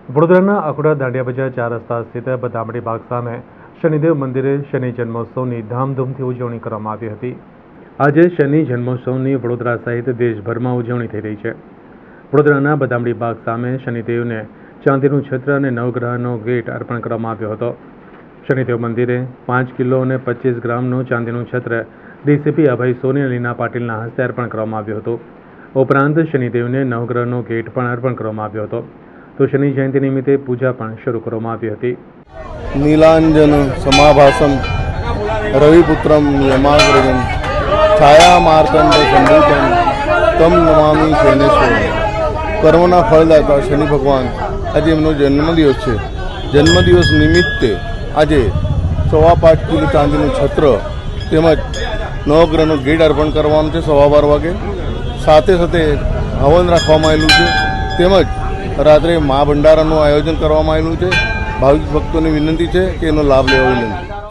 વડોદરાના અખોડા દાંડિયા બજાર 4 રસ્તા સ્થિત બદામડી બાગ સામે શનિદેવ મંદિરે શનિ જન્મોત્સવની ધામધૂમથી ઉજવણી કરવામાં આવી હતી। આજે શનિ જન્મોત્સવની વડોદરા સહિત દેશભરમાં ઉજવણી થઈ રહી છે। વડોદરાના બદામડી બાગ સામે શનિદેવને ચાંદીનું છત્ર અને નવગ્રહનો ગેટ અર્પણ કરવામાં આવ્યો હતો। શનિદેવ મંદિરે 5 કિલો અને 25 ગ્રામનું ચાંદીનું છત્ર ડીસીપી અભય સોની અને લીના પાટીલના હસ્તે અર્પણ કરવામાં આવ્યું હતું। ઉપરાંત શનિદેવને નવગ્રહનો ગેટ પણ અર્પણ કરવામાં આવ્યો હતો। तो शनि जयंती निमित्ते पूजा पण शुरू કરવામાં આવી હતી। नीलांजन समाभासम रविपुत्रम यमाग्रजम छाया मार्तंड संभूतम तम नमामि शनेश्वर। कर्मना फलदाता शनि भगवान आज एमनो जन्मदिवस है। जन्मदिवस निमित्ते आज 5.25 किलो चांदीનું છત્ર તેમજ નવગ્રહનો ગેટ અર્પણ કરવાનું છે 12:15 વાગે। સાથે સાથે હવન રાખવામાં આવેલું છે તેમજ रात्रे महा भंडाराનું આયોજન કરવામાં આવેલું છે। ભાવિક ભક્તોની વિનંતી છે કે એનો લાભ લેવો વિનંતી।